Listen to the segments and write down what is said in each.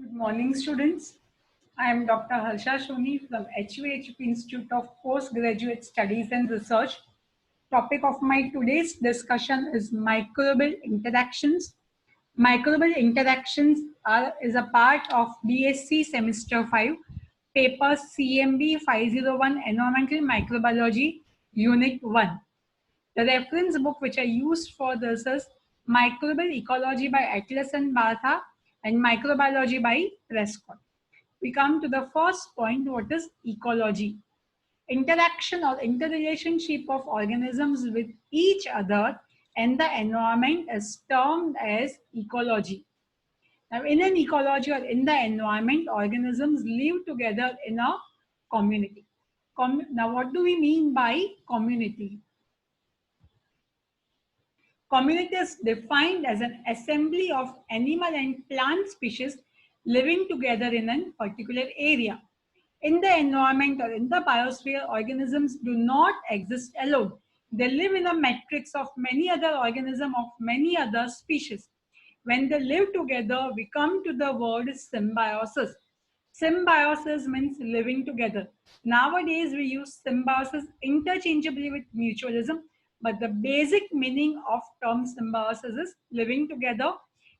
Good morning, students. I am Dr. Harsha Shoni from HVHP Institute of Postgraduate Studies and Research. Topic of my today's discussion is microbial interactions. Microbial interactions is a part of BSc Semester 5, paper CMB 501 Environmental Microbiology, Unit 1. The reference book which I used for this is Microbial Ecology by Atlas and Bartha and Microbiology by Prescott. We come to the first point, what is ecology? Interaction or interrelationship of organisms with each other and the environment is termed as ecology. Now, in an ecology or in the environment, organisms live together in a community. Now, what do we mean by community? Community is defined as an assembly of animal and plant species living together in a particular area. In the environment or in the biosphere, organisms do not exist alone. They live in a matrix of many other organisms of many other species. When they live together, we come to the word symbiosis. Symbiosis means living together. Nowadays, we use symbiosis interchangeably with mutualism, but the basic meaning of term symbiosis is living together.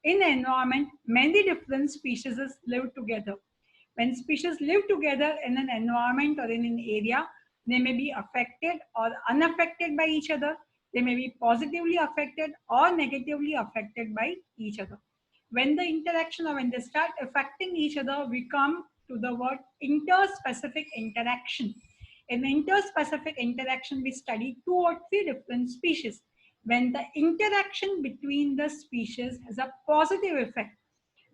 In an environment, many different species live together. When species live together in an environment or in an area, they may be affected or unaffected by each other. They may be positively affected or negatively affected by each other. When the interaction or when they start affecting each other, we come to the word interspecific interaction. In interspecific interaction, we study 2 or 3 different species. When the interaction between the species has a positive effect,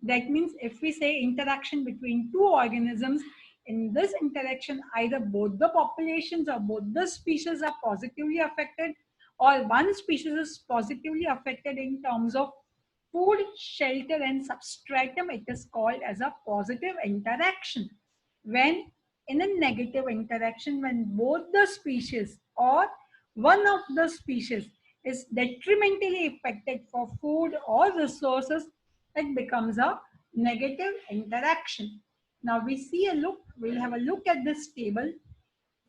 that means if we say interaction between 2 organisms, in this interaction, either both the populations or both the species are positively affected, or one species is positively affected in terms of food, shelter, and substratum, it is called as a positive interaction. When in a negative interaction, when both the species or one of the species is detrimentally affected for food or resources, it becomes a negative interaction. Now we'll have a look at this table.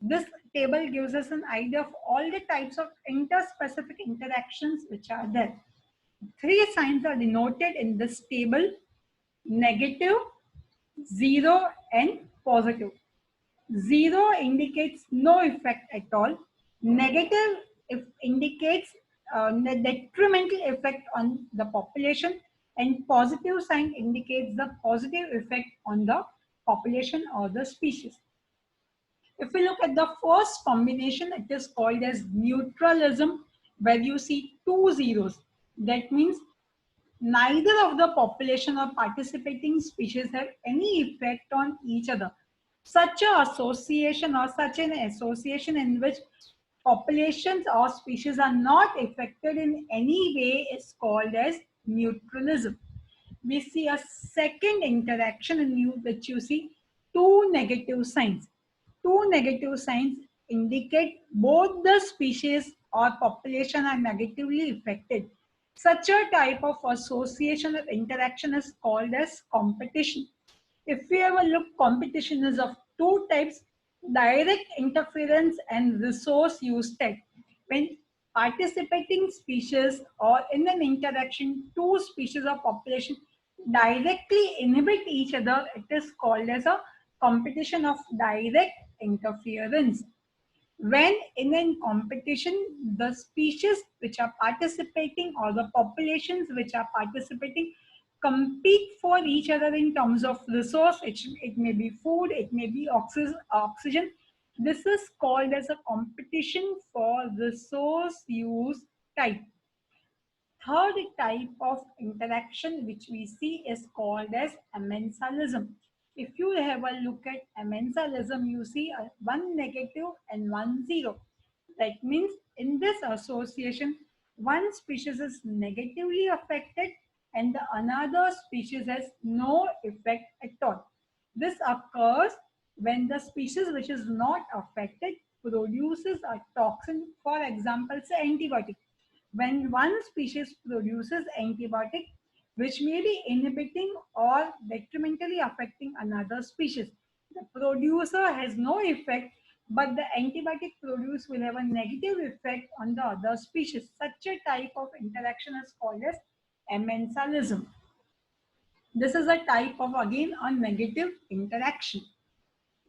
This table gives us an idea of all the types of interspecific interactions which are there. 3 signs are denoted in this table: negative, 0, and positive. 0 indicates no effect at all. Negative indicates detrimental effect on the population, and positive sign indicates the positive effect on the population or the species. If we look at the first combination, it is called as neutralism, where you see 2 zeros. That means neither of the population or participating species have any effect on each other. Such an association in which populations or species are not affected in any way is called as neutralism. We see a second interaction in which you see 2 negative signs. 2 negative signs indicate both the species or population are negatively affected. Such a type of association or interaction is called as competition. If we have a look, competition is of 2 types: direct interference and resource use type. When participating species or in an interaction, 2 species or population directly inhibit each other, it is called as a competition of direct interference. When in a competition, the species which are participating or the populations which are participating compete for each other in terms of resource. It may be food, it may be oxygen. This is called as a competition for resource use type. Third type of interaction which we see is called as amensalism. If you have a look at amensalism, you see 1 negative and 1 0. That means in this association, one species is negatively affected and the another species has no effect at all. This occurs when the species which is not affected produces a toxin, for example, say antibiotic. When one species produces antibiotic which may be inhibiting or detrimentally affecting another species. The producer has no effect, but the antibiotic produced will have a negative effect on the other species. Such a type of interaction is called as amensalism. This is a type of, again, a negative interaction.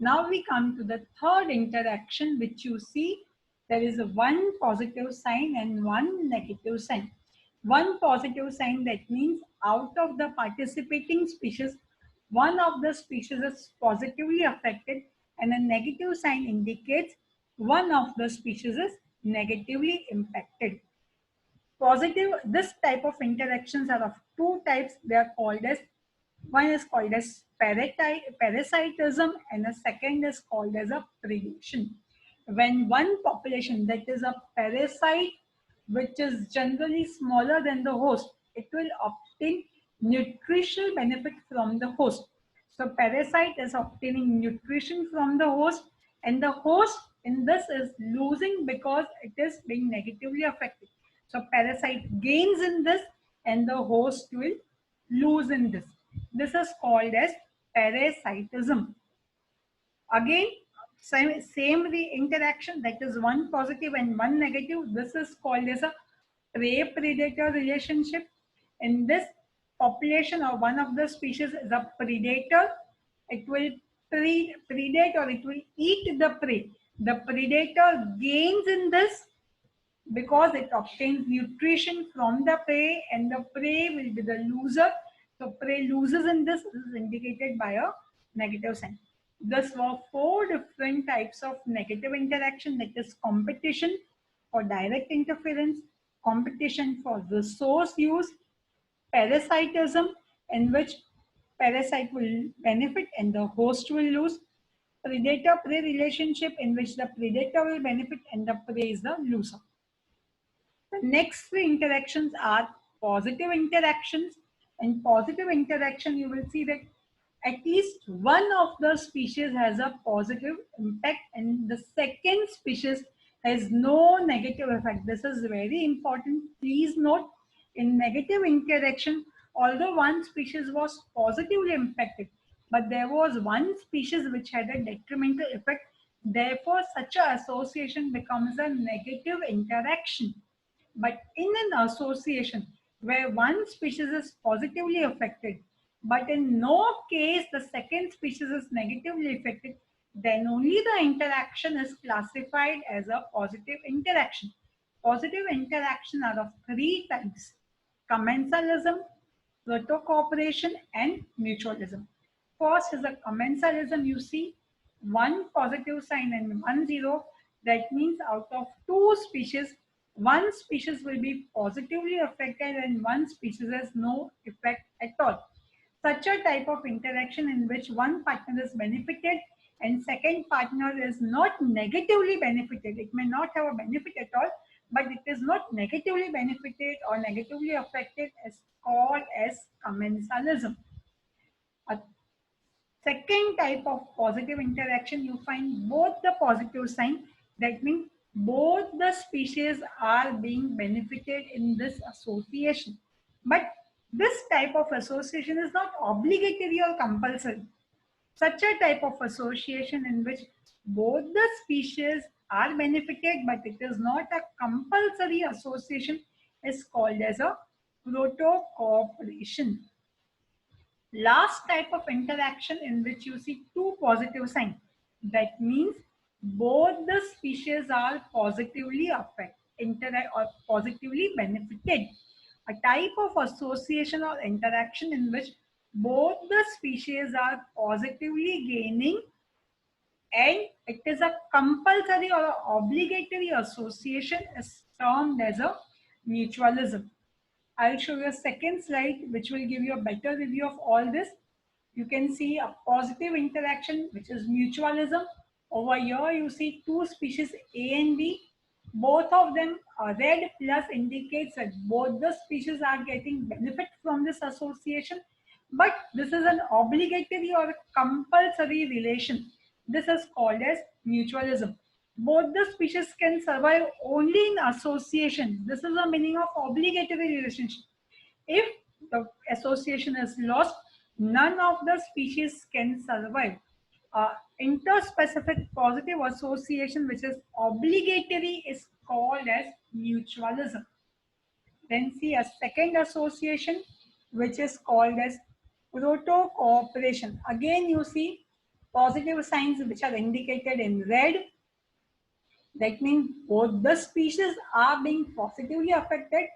Now we come to the third interaction, which you see there is one positive sign and one negative sign. One positive sign, that means out of the participating species, one of the species is positively affected, and a negative sign indicates one of the species is negatively impacted. Positive, this type of interactions are of two types. They are called as, one is called as parasitism and the second is called as a predation. When one population, that is a parasite, which is generally smaller than the host, it will obtain nutritional benefit from the host. So parasite is obtaining nutrition from the host, and the host in this is losing because it is being negatively affected. So parasite gains in this and the host will lose in this. This is called as parasitism. Again, same interaction, that is one positive and one negative. This is called as a prey-predator relationship. In this population or one of the species is a predator, it will predate or it will eat the prey. The predator gains in this because it obtains nutrition from the prey, and the prey will be the loser. So prey loses in this. This is indicated by a negative sign. Thus were four different types of negative interaction, that is competition for direct interference, competition for resource use, parasitism, in which parasite will benefit and the host will lose, predator-prey relationship, in which the predator will benefit and the prey is the loser. The next three interactions are positive interactions. In positive interaction, you will see that at least one of the species has a positive impact and the second species has no negative effect. This is very important. Please note, in negative interaction, although one species was positively impacted, but there was one species which had a detrimental effect. Therefore, such an association becomes a negative interaction. But in an association where one species is positively affected, but in no case the second species is negatively affected, then only the interaction is classified as a positive interaction. Positive interaction are of three types: commensalism, protocooperation, and mutualism. First is a commensalism. You see one positive sign and one zero. That means out of two species, one species will be positively affected and one species has no effect at all. Such a type of interaction in which one partner is benefited and second partner is not negatively benefited. It may not have a benefit at all, but it is not negatively benefited or negatively affected, is called as commensalism. A second type of positive interaction, you find both the positive sign. That means both the species are being benefited in this association. But this type of association is not obligatory or compulsory. Such a type of association in which both the species are benefited, but it is not a compulsory association, is called as a proto-cooperation. Last type of interaction in which you see two positive signs. That means both the species are positively interact or positively benefited. A type of association or interaction in which both the species are positively gaining and it is a compulsory or obligatory association is termed as a mutualism. I'll show you a second slide which will give you a better review of all this. You can see a positive interaction, which is mutualism. Over here you see two species A and B. Both of them are red plus indicates that both the species are getting benefit from this association. But this is an obligatory or compulsory relation. This is called as mutualism. Both the species can survive only in association. This is the meaning of obligatory relationship. If the association is lost, none of the species can survive. Interspecific positive association, which is obligatory, is called as mutualism. Then see a second association, which is called as proto-cooperation. Again, you see positive signs which are indicated in red. That means both the species are being positively affected,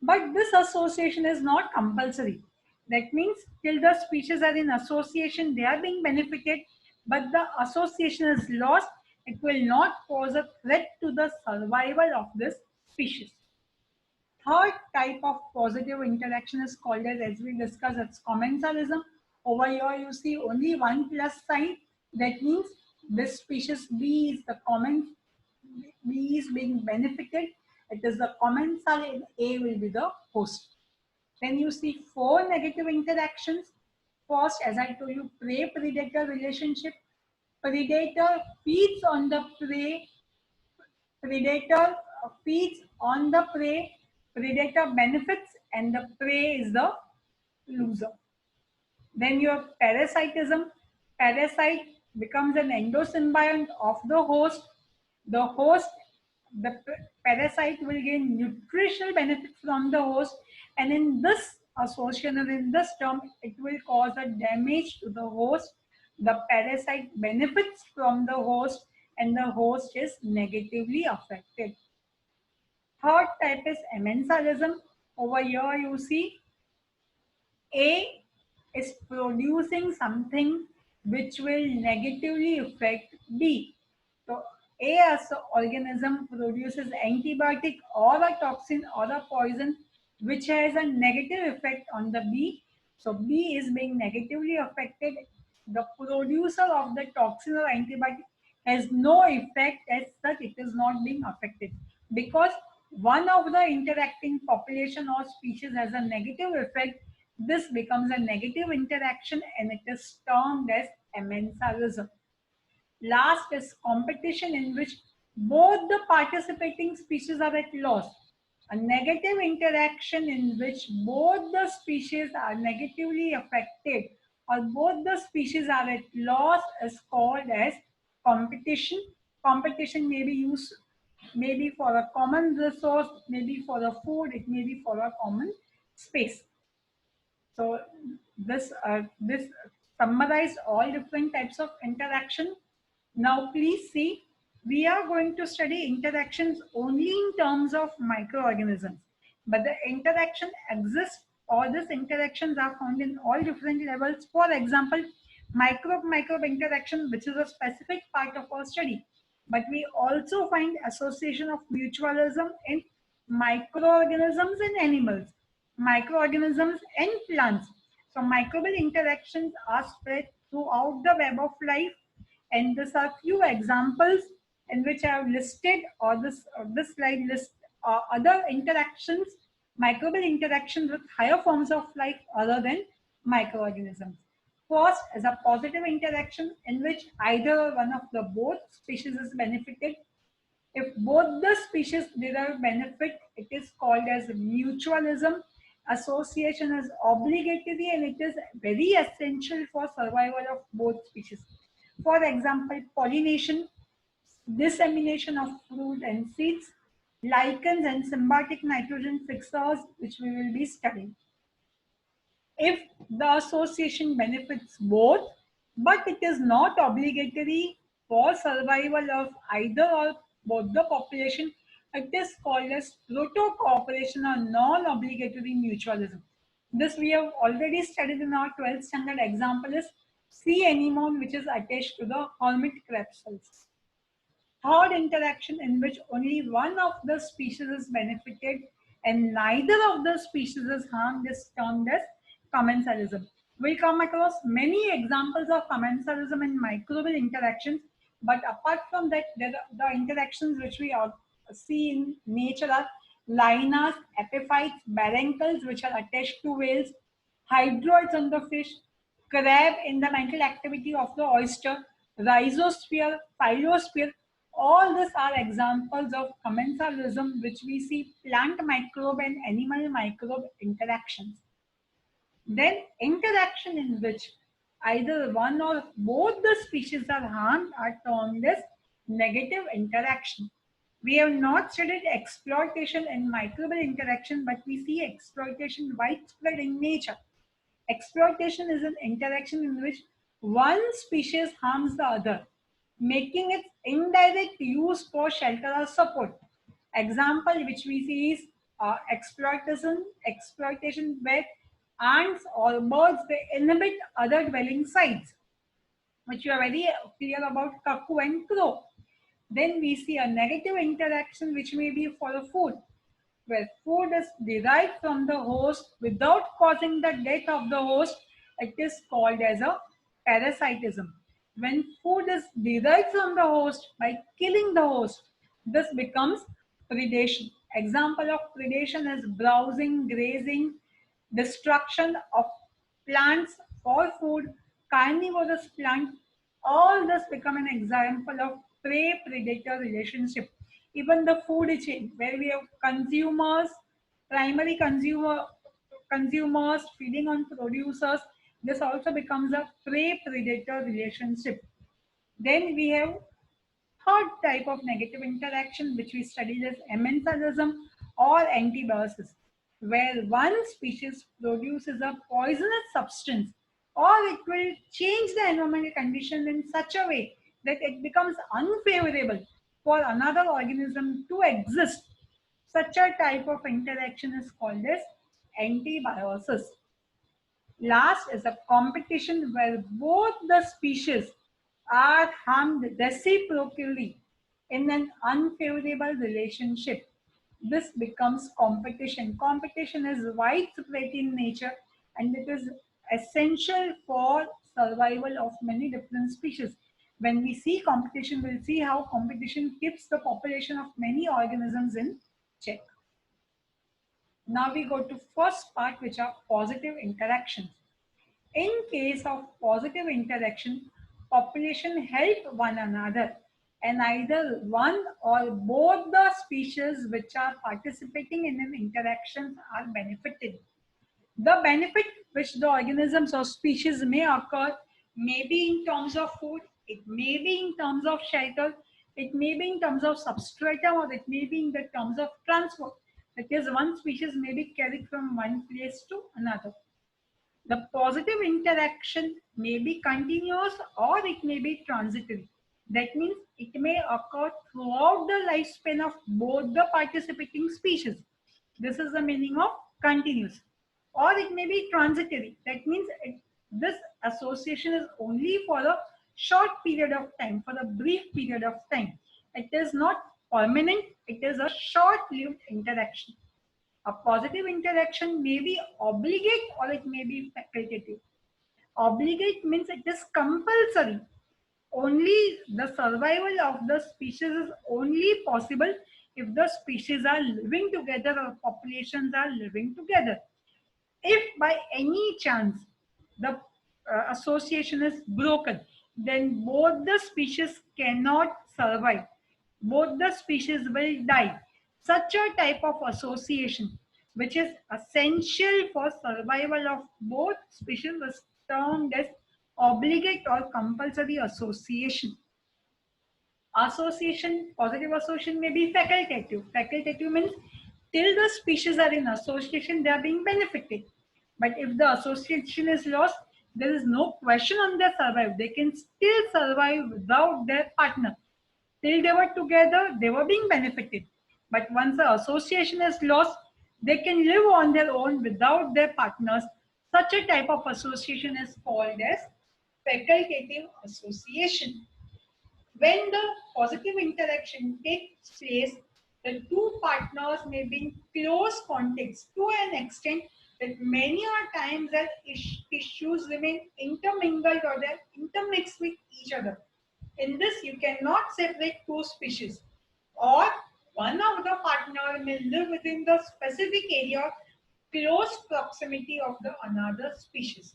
but this association is not compulsory. That means till the species are in association, they are being benefited, but the association is lost. It will not pose a threat to the survival of this species. Third type of positive interaction is called as we discussed, it's commensalism. Over here, you see only one plus sign. That means this species B is the common, B is being benefited. It is the commensal and A will be the host. Then you see four negative interactions. First, as I told you, prey-predator relationship. Predator feeds on the prey, predator feeds on the prey, predator benefits, and the prey is the loser. Then you have parasitism. Parasite becomes an endosymbiont of the host. The host, the parasite will gain nutritional benefit from the host, and in this association or in this term, it will cause a damage to the host. The parasite benefits from the host, and the host is negatively affected. Third type is amensalism. Over here, you see A is producing something which will negatively affect B. So A as an organism produces antibiotic or a toxin or a poison which has a negative effect on the B. So B is being negatively affected. The producer of the toxin or antibiotic has no effect as such, it is not being affected because one of the interacting population or species has a negative effect. This becomes a negative interaction and it is termed as amensalism. Last is competition, in which both the participating species are at loss. A negative interaction in which both the species are negatively affected or both the species are at loss is called as competition. Competition may be used maybe for a common resource, maybe for a food, it may be for a common space. So this summarized all different types of interaction. Now please see, we are going to study interactions only in terms of microorganisms, but the interaction exists, or these interactions are found in all different levels. For example, microbe interaction, which is a specific part of our study, but we also find association of mutualism in microorganisms and animals, microorganisms and plants. So microbial interactions are spread throughout the web of life, and these are few examples in which I have listed, or this slide lists other interactions, microbial interactions with higher forms of life other than microorganisms. First is a positive interaction in which either one of the both species is benefited. If both the species derive benefit, it is called as mutualism. Association is obligatory and it is very essential for survival of both species. For example, pollination, dissemination of fruit and seeds, lichens and symbiotic nitrogen fixers, which we will be studying. If the association benefits both, but it is not obligatory for survival of either or both the population, it is called as proto-cooperation or non-obligatory mutualism. This we have already studied in our 12th standard. Example is sea anemone, which is attached to the hermit crab cells. Third interaction in which only one of the species is benefited and neither of the species is harmed is termed as commensalism. We come across many examples of commensalism in microbial interactions, but apart from that, the interactions which we see in nature are linas, epiphytes, baruncles, which are attached to whales, hydroids on the fish, crab in the mental activity of the oyster, rhizosphere, phylosphere. All these are examples of commensalism which we see plant microbe and animal microbe interactions. Then interaction in which either one or both the species are harmed are termed as negative interaction. We have not studied exploitation in microbial interaction, but we see exploitation widespread in nature. Exploitation is an interaction in which one species harms the other, making its indirect use for shelter or support. Example which we see is exploitation where ants or birds they inhabit other dwelling sites, which you are very clear about cuckoo and crow. Then we see a negative interaction which may be for the food, where food is derived from the host without causing the death of the host. It is called as a parasitism. When food is derived from the host by killing the host, this becomes predation. Example of predation is browsing, grazing, destruction of plants for food, carnivorous plant. All this become an example of prey-predator relationship. Even the food chain, where we have consumers, primary consumers feeding on producers, this also becomes a prey-predator relationship. Then we have third type of negative interaction, which we studied as amencialism or antibiosis, where one species produces a poisonous substance or it will change the environmental condition in such a way that it becomes unfavorable for another organism to exist. Such a type of interaction is called as antibiosis. Last is a competition where both the species are harmed reciprocally in an unfavorable relationship. This becomes competition. Competition is widespread in nature and it is essential for survival of many different species. When we see competition, we'll see how competition keeps the population of many organisms in check. Now we go to first part, which are positive interactions. In case of positive interaction, population help one another and either one or both the species which are participating in an interaction are benefited. The benefit which the organisms or species may occur may be in terms of food, it may be in terms of shelter, it may be in terms of substratum, or it may be in the terms of transport. Because one species may be carried from one place to another. The positive interaction may be continuous or it may be transitory. That means it may occur throughout the lifespan of both the participating species. This is the meaning of continuous. Or it may be transitory. That means this association is only for a short period of time, for a brief period of time. It is not permanent, it is a short-lived interaction. A positive interaction may be obligate or it may be facultative. Obligate means it is compulsory. Only the survival of the species is only possible if the species are living together or populations are living together. If by any chance the association is broken, then both the species cannot survive. Both the species will die. Such a type of association, which is essential for survival of both species, is termed as obligate or compulsory association. Association, positive association may be facultative. Facultative means till the species are in association, they are being benefited. But if the association is lost, there is no question on their survival. They can still survive without their partner. Till they were together, they were being benefited. But once the association is lost, they can live on their own without their partners. Such a type of association is called as facultative association. When the positive interaction takes place, the two partners may be in close context to an extent that many are times that tissues remain intermingled or they're intermixed with each other. In this, you cannot separate two species, or one of the partner may live within the specific area or close proximity of the another species.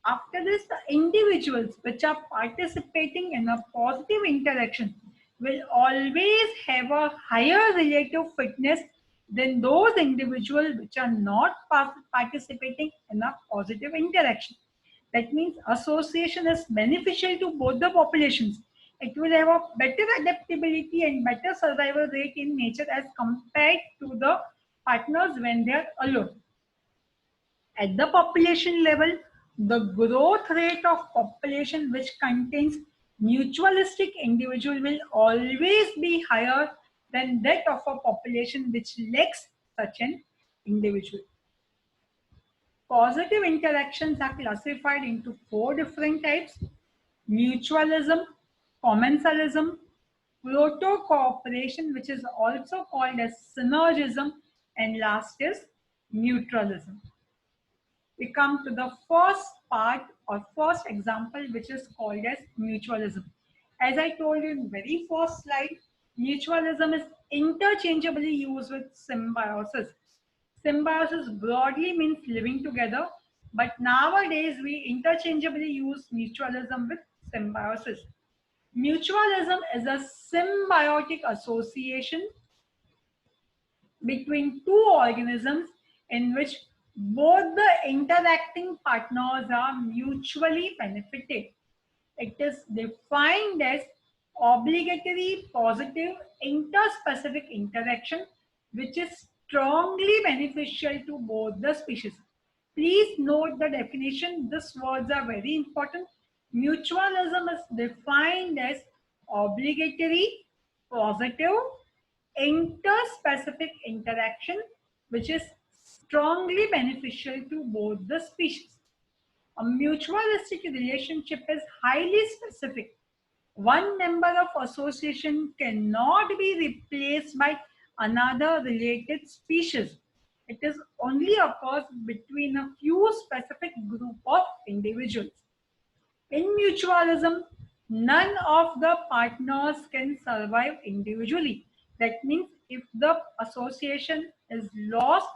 After this, the individuals which are participating in a positive interaction will always have a higher relative fitness than those individuals which are not participating in a positive interaction. That means association is beneficial to both the populations. It will have a better adaptability and better survival rate in nature as compared to the partners when they are alone. At the population level, the growth rate of population which contains mutualistic individual will always be higher than that of a population which lacks such an individual. Positive interactions are classified into four different types: mutualism, commensalism, proto-cooperation, which is also called as synergism, and last is neutralism. We come to the first part or first example, which is called as mutualism. As I told you in very first slide, mutualism is interchangeably used with symbiosis. Symbiosis broadly means living together, but nowadays we interchangeably use mutualism with symbiosis. Mutualism is a symbiotic association between two organisms in which both the interacting partners are mutually benefited. It is defined as obligatory positive interspecific interaction which is strongly beneficial to both the species. Please note the definition. These words are very important. Mutualism is defined as obligatory positive interspecific interaction which is strongly beneficial to both the species. A mutualistic relationship is highly specific. One member of association cannot be replaced by another related species. It is only occurs between a few specific group of individuals. In mutualism, none of the partners can survive individually. That means if the association is lost,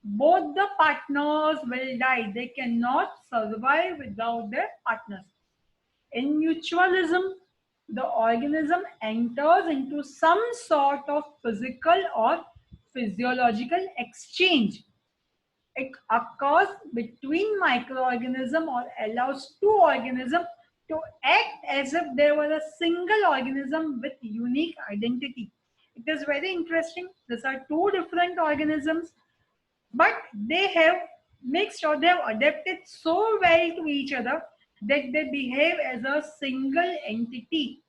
both the partners will die. They cannot survive without their partners. In mutualism, the organism enters into some sort of physical or physiological exchange. It occurs between microorganisms or allows two organisms to act as if they were a single organism with unique identity. It is very interesting. These are two different organisms, but they have mixed or they have adapted so well to each other that they behave as a single entity.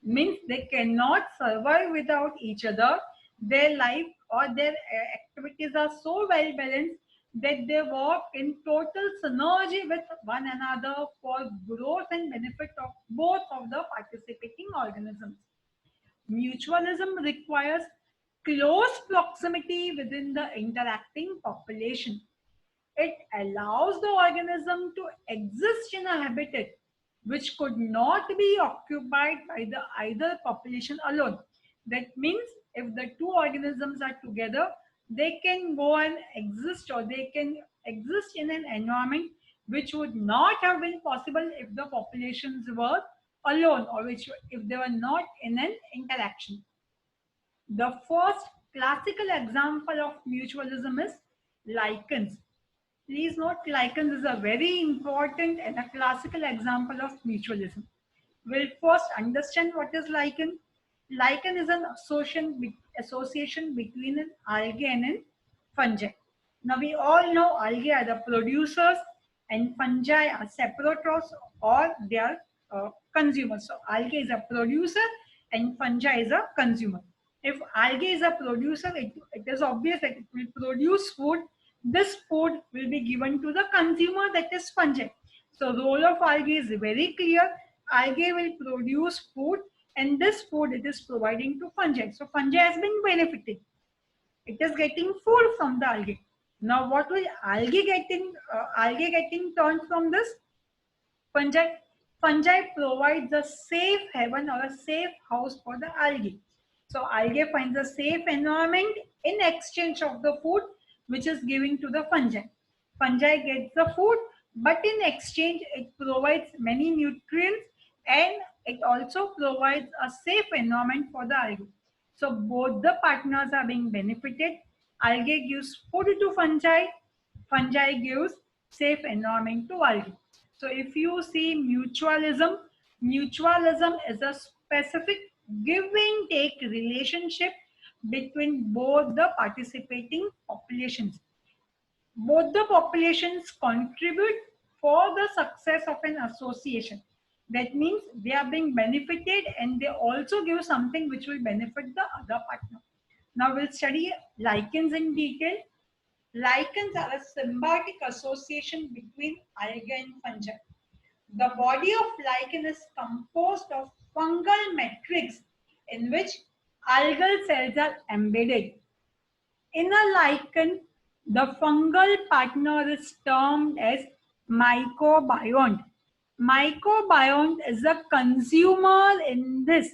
Means they cannot survive without each other. Their life or their activities are so well balanced that they work in total synergy with one another for growth and benefit of both of the participating organisms. Mutualism requires close proximity within the interacting population. It allows the organism to exist in a habitat which could not be occupied by the either population alone. That means if the two organisms are together, they can go and exist or they can exist in an environment which would not have been possible if the populations were alone or which if they were not in an interaction. The first classical example of mutualism is lichens. Please note, lichens is a very important and a classical example of mutualism. We'll first understand what is lichen. Lichen is an association between an algae and an fungi. Now we all know algae are the producers and fungi are separators or they are consumers. So algae is a producer and fungi is a consumer. If algae is a producer, it is obvious that it will produce food. This food will be given to the consumer, that is fungi. So role of algae is very clear. Algae will produce food and this food it is providing to fungi. So fungi has been benefiting. It is getting food from the algae. Now what will algae getting turned from this? Fungi. Fungi provides a safe haven or a safe house for the algae. So algae finds a safe environment in exchange of the food which is giving to the fungi. Fungi gets the food, but in exchange it provides many nutrients and it also provides a safe environment for the algae. So both the partners are being benefited. Algae gives food to fungi. Fungi gives safe environment to algae. So if you see mutualism, mutualism is a specific give-and-take relationship between both the participating populations. Both the populations contribute for the success of an association. That means they are being benefited and they also give something which will benefit the other partner. Now we'll study lichens in detail. Lichens are a symbiotic association between algae and fungi. The body of lichen is composed of fungal matrix in which algal cells are embedded. In a lichen, the fungal partner is termed as microbiome. Microbiome is a consumer in this.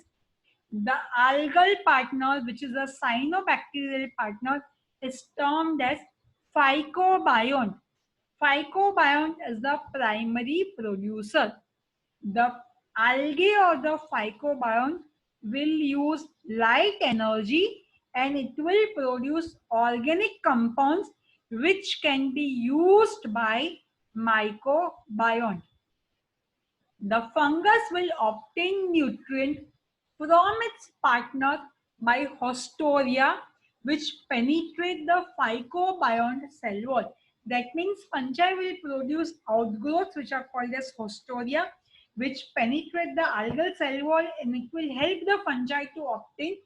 The algal partner, which is a cyanobacterial partner, is termed as phycobiont. Phycobiont is the primary producer. The algae or the phycobiont will use light energy and it will produce organic compounds which can be used by microbiont. The fungus will obtain nutrient from its partner by hostoria, which penetrate the phycobiont cell wall. That means fungi will produce outgrowths which are called as hostoria, which penetrate the algal cell wall, and it will help the fungi to obtain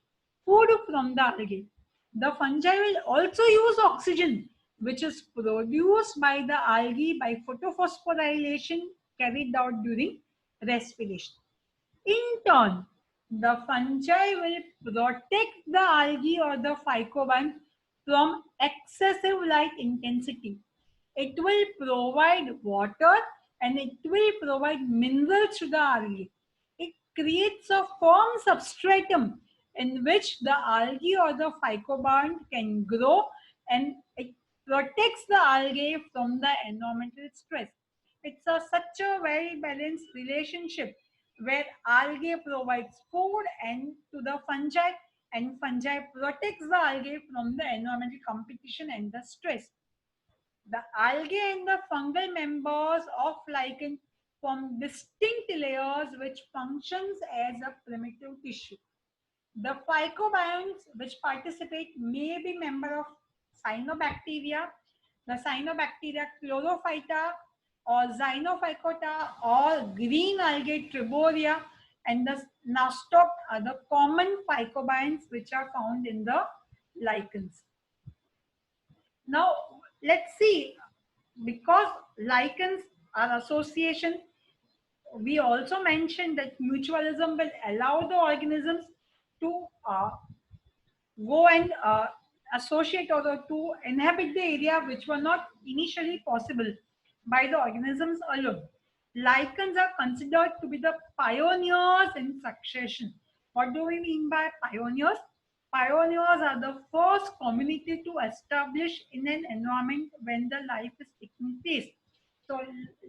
food from the algae. The fungi will also use oxygen, which is produced by the algae by photophosphorylation carried out during respiration. In turn, the fungi will protect the algae or the phycobiont from excessive light intensity. It will provide water and it will provide minerals to the algae. It creates a firm substratum in which the algae or the phycobiont can grow, and it protects the algae from the environmental stress. It's such a very balanced relationship where algae provides food and to the fungi, and fungi protects the algae from the environmental competition and the stress. The algae and the fungal members of lichen form distinct layers which functions as a primitive tissue. The phycobionts which participate may be member of cyanobacteria, the cyanobacteria chlorophyta or xenophycota or green algae triboria, and the nostoc are the common phycobionts which are found in the lichens. Now let's see, because lichens are association, we also mentioned that mutualism will allow the organisms to go and associate or to inhabit the area which were not initially possible by the organisms alone. Lichens are considered to be the pioneers in succession. What do we mean by pioneers? Pioneers are the first community to establish in an environment when the life is taking place. So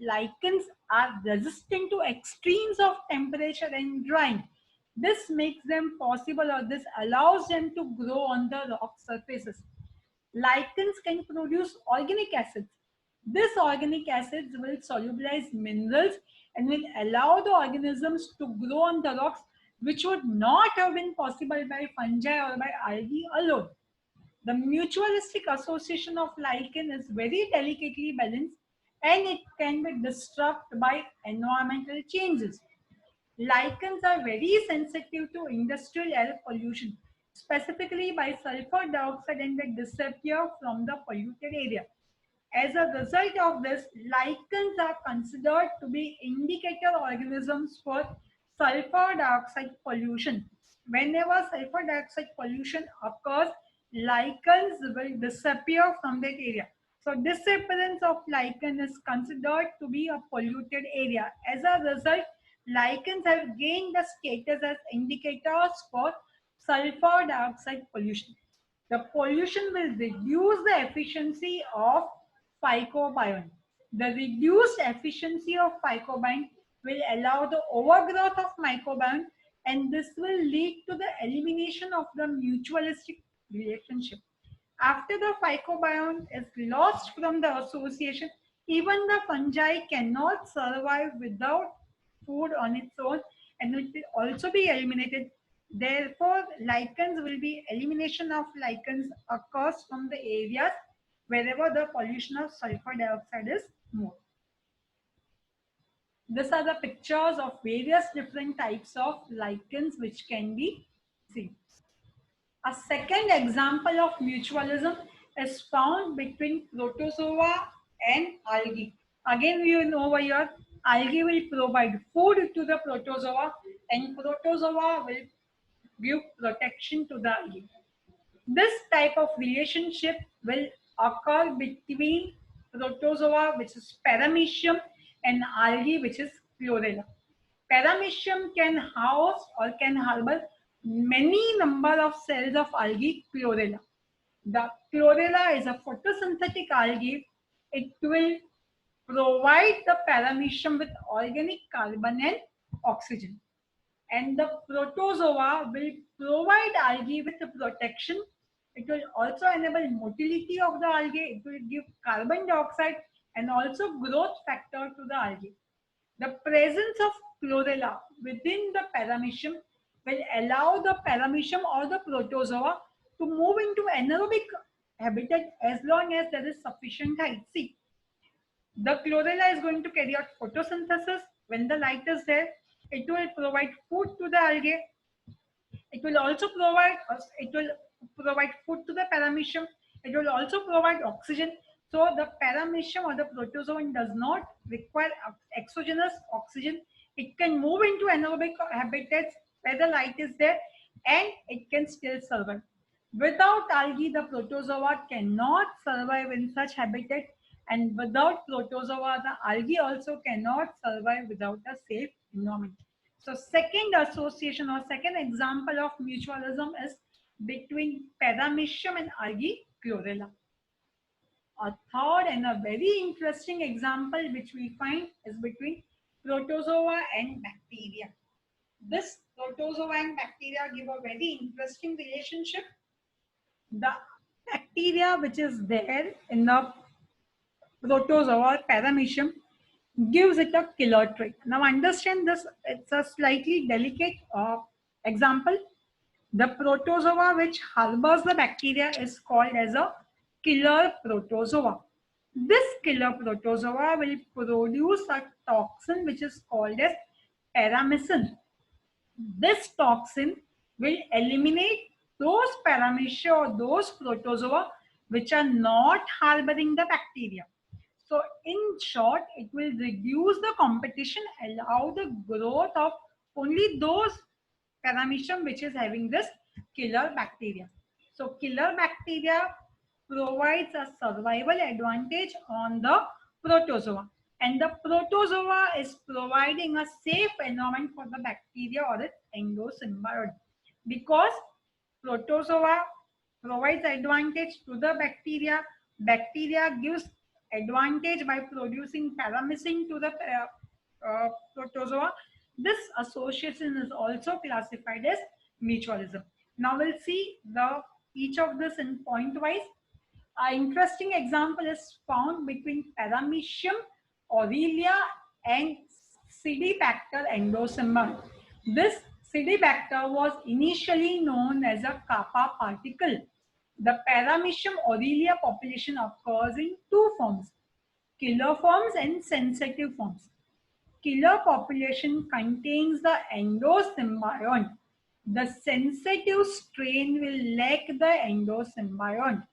lichens are resistant to extremes of temperature and drying. This makes them possible, or this allows them to grow on the rock surfaces. Lichens can produce organic acids. These organic acids will solubilize minerals and will allow the organisms to grow on the rocks, which would not have been possible by fungi or by algae alone. The mutualistic association of lichen is very delicately balanced and it can be disrupted by environmental changes. Lichens are very sensitive to industrial air pollution, specifically by sulfur dioxide, and they disappear from the polluted area. As a result of this, lichens are considered to be indicator organisms for sulfur dioxide pollution. Whenever sulfur dioxide pollution occurs, lichens will disappear from that area. So disappearance of lichen is considered to be a polluted area. As a result, lichens have gained the status as indicators for sulfur dioxide pollution. The pollution will reduce the efficiency of phycobiont. The reduced efficiency of phycobiont will allow the overgrowth of microbiome and this will lead to the elimination of the mutualistic relationship. After the phycobiome is lost from the association, even the fungi cannot survive without food on its own, and it will also be eliminated. Therefore, lichens will be elimination of lichens occurs from the areas wherever the pollution of sulfur dioxide is more. These are the pictures of various different types of lichens which can be seen. A second example of mutualism is found between protozoa and algae. Again, we know over here, algae will provide food to the protozoa and protozoa will give protection to the algae. This type of relationship will occur between protozoa, which is paramecium, and algae, which is chlorella. Paramecium can house or can harbor many number of cells of algae chlorella. The chlorella is a photosynthetic algae. It will provide the paramecium with organic carbon and oxygen. And the protozoa will provide algae with protection. It will also enable motility of the algae. It will give carbon dioxide and also growth factor to the algae. The presence of chlorella within the paramecium will allow the paramecium or the protozoa to move into anaerobic habitat as long as there is sufficient height. See, the chlorella is going to carry out photosynthesis. When the light is there, it will provide food to the algae. It will also provide food to the paramecium. It will also provide oxygen. So the paramecium or the protozoan does not require exogenous oxygen. It can move into anaerobic habitats where the light is there, and it can still survive. Without algae, the protozoa cannot survive in such habitat, and without protozoa, the algae also cannot survive without a safe environment. So second association or second example of mutualism is between paramecium and algae chlorella. A third and a very interesting example which we find is between protozoa and bacteria. This protozoa and bacteria give a very interesting relationship. The bacteria which is there in the protozoa or paramecium gives it a killer trait. Now understand this, it's a slightly delicate example. The protozoa which harbors the bacteria is called as a killer protozoa. This killer protozoa will produce a toxin which is called as paramecin. This toxin will eliminate those paramecia or those protozoa which are not harboring the bacteria. So in short, it will reduce the competition, allow the growth of only those paramecium which is having this killer bacteria. So killer bacteria provides a survival advantage on the protozoa, and the protozoa is providing a safe environment for the bacteria or its endosymbiote, because protozoa provides advantage to the bacteria. Bacteria gives advantage by producing paramecin to the protozoa. This association is also classified as mutualism. Now we'll see each of this in point wise. An interesting example is found between Paramecium aurelia and Cidibacter endosymbiont. This Cidibacter was initially known as a kappa particle. The Paramecium aurelia population occurs in two forms, killer forms and sensitive forms. Killer population contains the endosymbiont. The sensitive strain will lack the endosymbiont.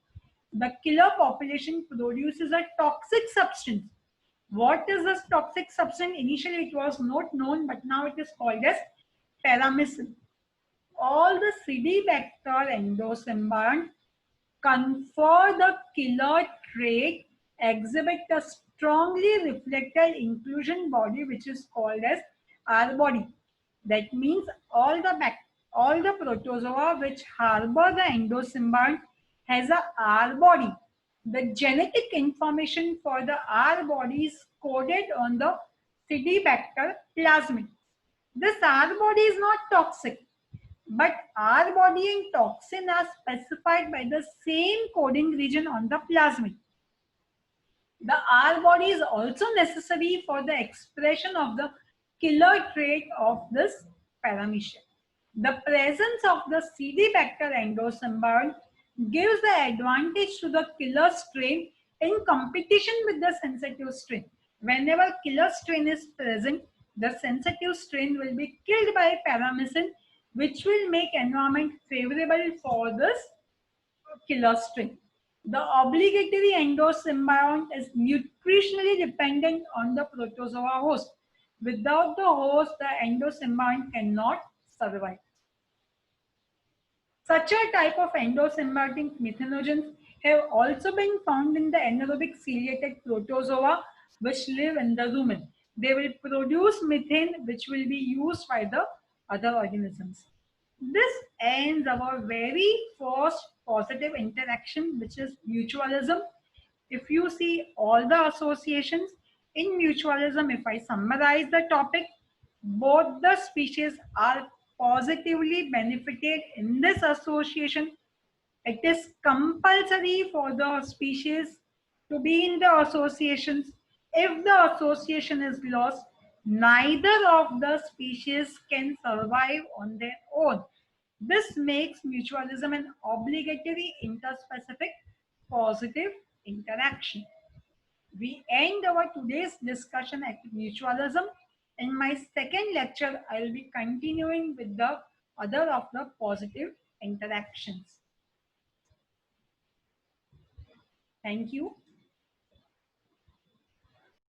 The killer population produces a toxic substance. What is this toxic substance? Initially it was not known, but now it is called as paramecin. All the Cidibacter endosymbiont confer the killer trait, exhibit a strongly reflected inclusion body which is called as R body. That means all the protozoa which harbor the endosymbiont has a R body. The genetic information for the R body is coded on the Cidibacter plasmid. This our body is not toxic, but our body and toxin are specified by the same coding region on the plasmid. The R body is also necessary for the expression of the killer trait of this paramecium. The presence of the CD Bacter endosymbiont gives the advantage to the killer strain in competition with the sensitive strain. Whenever killer strain is present, the sensitive strain will be killed by paramecium, which will make environment favorable for this killer strain. The obligatory endosymbiont is nutritionally dependent on the protozoa host. Without the host, the endosymbiont cannot survive. Such a type of endosymbiotic methanogens have also been found in the anaerobic ciliated protozoa which live in the rumen. They will produce methane which will be used by the other organisms. This ends our very first positive interaction, which is mutualism. If you see all the associations in mutualism, if I summarize the topic, both the species are positively benefited in this association. It is compulsory for the species to be in the associations. If the association is lost, neither of the species can survive on their own. This makes mutualism an obligatory interspecific positive interaction. We end our today's discussion at mutualism. In my second lecture, I will be continuing with the other of the positive interactions. Thank you.